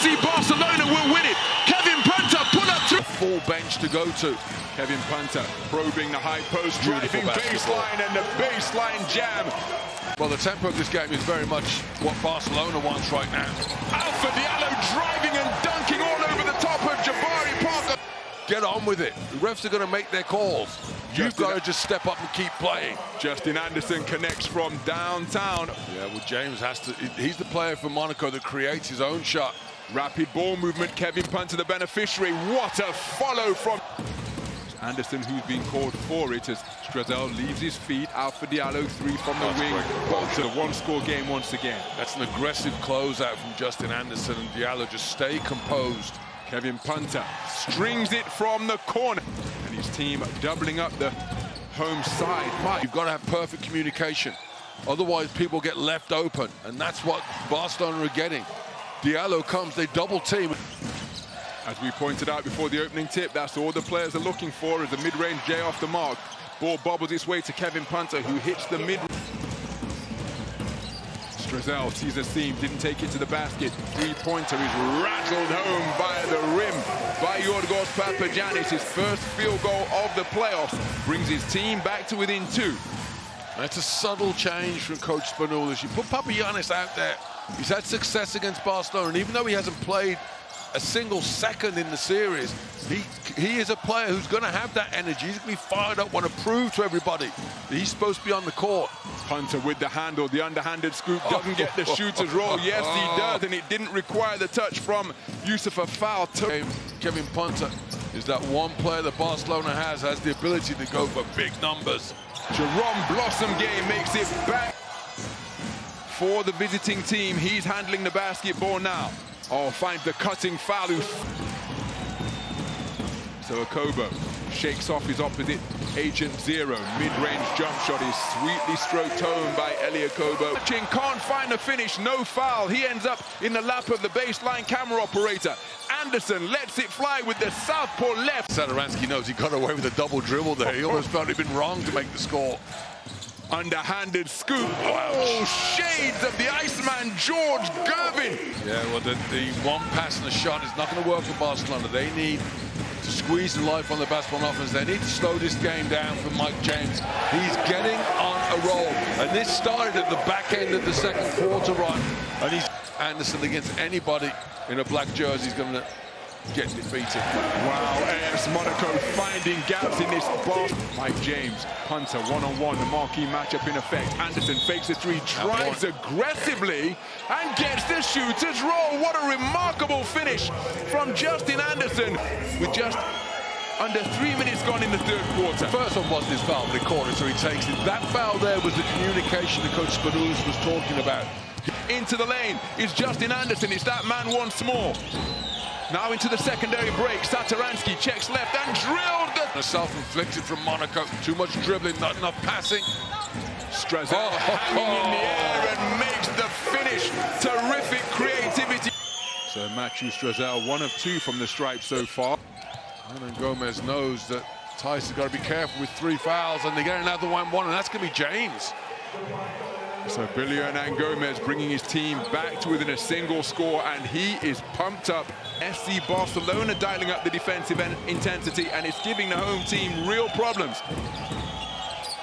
FC Barcelona will win it. Kevin Punter put up through. Full bench to go to. Kevin Punter probing the high post, driving baseline and the baseline jam. Well, the tempo of this game is very much what Barcelona wants right now. Alpha Diallo driving and dunking all over the top of Jabari Parker. Get on with it. The refs are going to make their calls. You've got to just step up and keep playing. Justin Anderson connects from downtown. Yeah, well, James has to. He's the player for Monaco that creates his own shot. Rapid ball movement. Kevin Punter, the beneficiary. What a follow from Anderson, who's been called for it as Strazel leaves his feet. Alpha Diallo, three from the wing. To the one-score game once again. That's an aggressive closeout from Justin Anderson, and Diallo just stay composed. Kevin Punter strings it from the corner. And his team doubling up the home side. You've got to have perfect communication. Otherwise, people get left open. And that's what Barcelona are getting. Diallo comes, they double team. As we pointed out before the opening tip, that's all the players are looking for is a mid-range J off the mark. Ball bobbles its way to Kevin Punter, who hits the mid. Strazel sees a seam, didn't take it to the basket. Three-pointer is rattled home by the rim by Yorgos Papagiannis. His first field goal of the playoffs brings his team back to within 2. That's a subtle change from Coach Spanoulis. You put Papagiannis out there. He's had success against Barcelona, and even though he hasn't played a single second in the series, he is a player who's going to have that energy. He's going to be fired up, want to prove to everybody that he's supposed to be on the court. Punter with the handle, the underhanded scoop, doesn't get the shooter's roll. Yes, he does, and it didn't require the touch from Yusuf. A foul. Kevin Punter is that one player that Barcelona has the ability to go for big numbers. Jerome Blossom game makes it back for the visiting team. He's handling the basketball now. Oh, finds the cutting foul. So Akobo shakes off his opposite Agent Zero. Mid-range jump shot is sweetly stroked home by Elie Akobo. Can't find the finish, no foul. He ends up in the lap of the baseline camera operator. Anderson lets it fly with the southpaw left. Satoransky knows he got away with a double dribble there. He almost felt he'd been wrong to make the score. Underhanded scoop. Oh, shades of the Iceman, George Gervin. Yeah, well, the one pass and the shot is not going to work for Barcelona. They need to squeeze the life on the basketball offense. They need to slow this game down for Mike James. He's getting on a roll. And this started at the back end of the second quarter run. And he's Anderson against anybody in a black jersey is going to get defeated. Wow, AS Monaco finding gaps in this ball. Mike James, Punter, one-on-one, the marquee matchup in effect. Anderson fakes the three, drives aggressively, and gets the shooter's roll. What a remarkable finish from Justin Anderson with just under 3 minutes gone in the third quarter. First one wasn't his foul, but he caught it, so he takes it. That foul there was the communication that Coach Spanoulis was talking about. Into the lane is Justin Anderson. It's that man once more. Now into the secondary break. Satoransky checks left and drilled. The self-inflicted from Monaco. Too much dribbling, not enough passing. Strazel hanging in the air and makes the finish. Terrific creativity. So Matthew Strazel, 1 of 2 from the stripe so far. And Gomez knows that Tyson's got to be careful with 3 fouls, and they get another one, and that's going to be James. So Billy Hernan Gomez bringing his team back to within a single score, and he is pumped up. FC Barcelona dialing up the defensive intensity, and it's giving the home team real problems.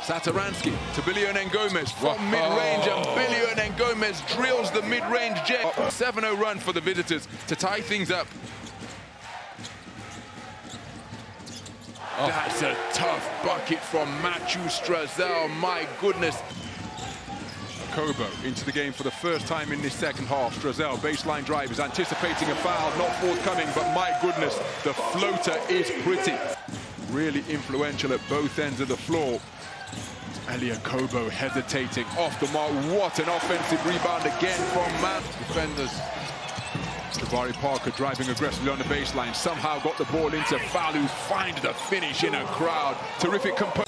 Satoransky to Billy Hernan Gomez from mid-range, and Billy Hernan Gomez drills the mid-range jet. 7-0 run for the visitors to tie things up. That's a tough bucket from Matthew Strazel, my goodness. Kobo into the game for the first time in this second half. Strazel, baseline drive, is anticipating a foul, not forthcoming, but my goodness, the floater is pretty. Really influential at both ends of the floor. Elie Akobo hesitating, off the mark. What an offensive rebound again from man. Defenders. Jabari Parker driving aggressively on the baseline, somehow got the ball into Falu, finds the finish in a crowd. Terrific composure.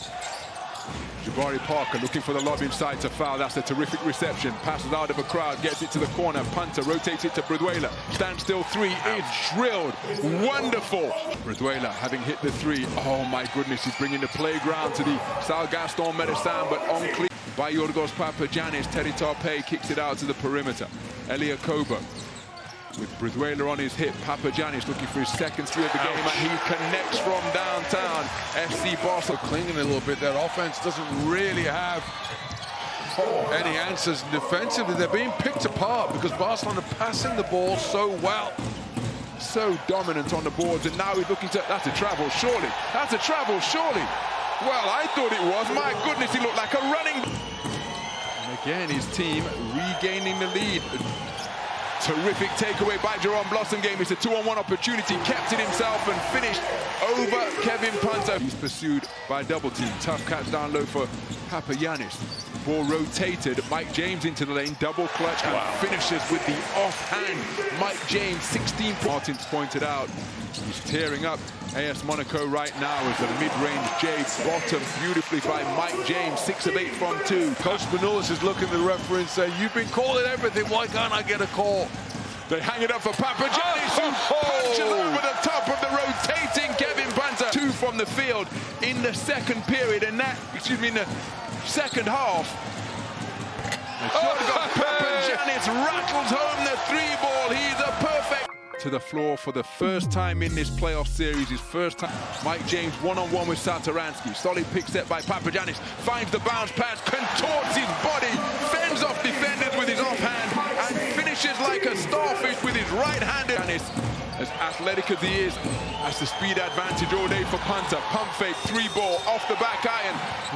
Jabari Parker looking for the lob inside to foul. That's a terrific reception. Passes out of a crowd, gets it to the corner. Punter rotates it to Briduela. Standstill 3 is drilled. Wonderful. Briduela having hit the 3. Oh my goodness, he's bringing the playground to the Sal Gaston Medecin, but on clear by Yorgos Papagiannis. Teddy Tarpe kicks it out to the perimeter. Elie Akobo With Brizuela on his hip, Papagiannis looking for his second steal of the game, and he connects from downtown. FC Barcelona clinging a little bit. That offense doesn't really have any answers defensively. They're being picked apart because Barcelona are passing the ball so well. So dominant on the boards, and now he's looking to... That's a travel, surely. That's a travel, surely. Well, I thought it was. My goodness, he looked like a running... And again, his team regaining the lead. Terrific takeaway by Jerome Blossom game. It's a 2-on-1 opportunity. Kept it himself and finished over Kevin Punter. He's pursued by a double team. Tough catch down low for Papagiannis. Ball rotated. Mike James into the lane. Double clutch and finishes with the offhand. Mike James, 16 points. Martins pointed out. He's tearing up AS Monaco right now as a mid-range J bottom beautifully by Mike James, 6 of 8 from 2. Coach Manolis is looking at the referee and saying, "You've been calling everything, why can't I get a call?" They hang it up for Papagiannis, who punches over the top of the rotating Kevin Punter. 2 from the field in the second period, and that, in the second half. Papagiannis rattles home the 3-ball. He's a perfect... To the floor for the first time in this playoff series, his first time. Mike James one-on-one with Satoransky. Solid pick set by Papagiannis. Finds the bounce pass, contorts his body, fends off defenders with his offhand, and finishes like a starfish with his right-handed. As athletic as he is, that's the speed advantage all day for Punter. Pump fake, 3-ball, off the back iron.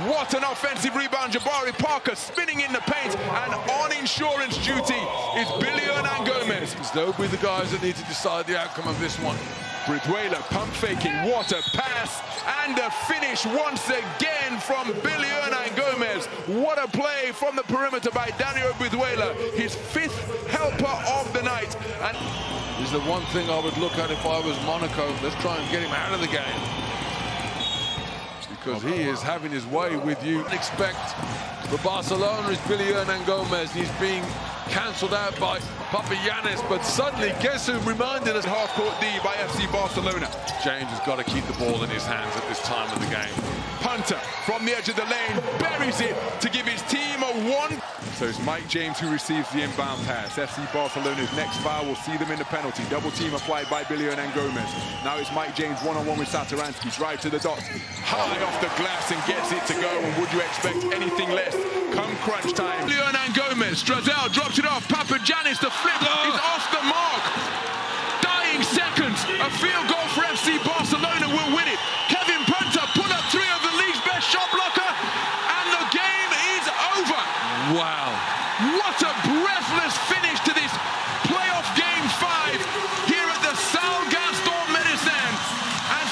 What an offensive rebound. Jabari Parker spinning in the paint, and on insurance duty is Billy Gomez. They'll be the guys that need to decide the outcome of this one. Brizuela pump faking, what a pass, and a finish once again from Billy Gomez. What a play from the perimeter by Daniel Brizuela, his 5th helper of the night. And is the one thing I would look at if I was Monaco. Let's try and get him out of the game, because he is having his way with you. Expect for Barcelona is Billy Gomez. He's being cancelled out by Papagiannis, but suddenly, guess who reminded us? Half-court D by FC Barcelona. James has got to keep the ball in his hands at this time of the game. Punter from the edge of the lane buries it to give his team a 1. So it's Mike James who receives the inbound pass. FC Barcelona's next foul will see them in the penalty. Double team applied by Billy Gomez. Now it's Mike James one-on-one with Satoransky. Drive to the dots, high off the glass and gets it to go. And would you expect anything less come crunch time? Billy Gomez, Strazel drops it off. Papagiannis, the flip is off the mark.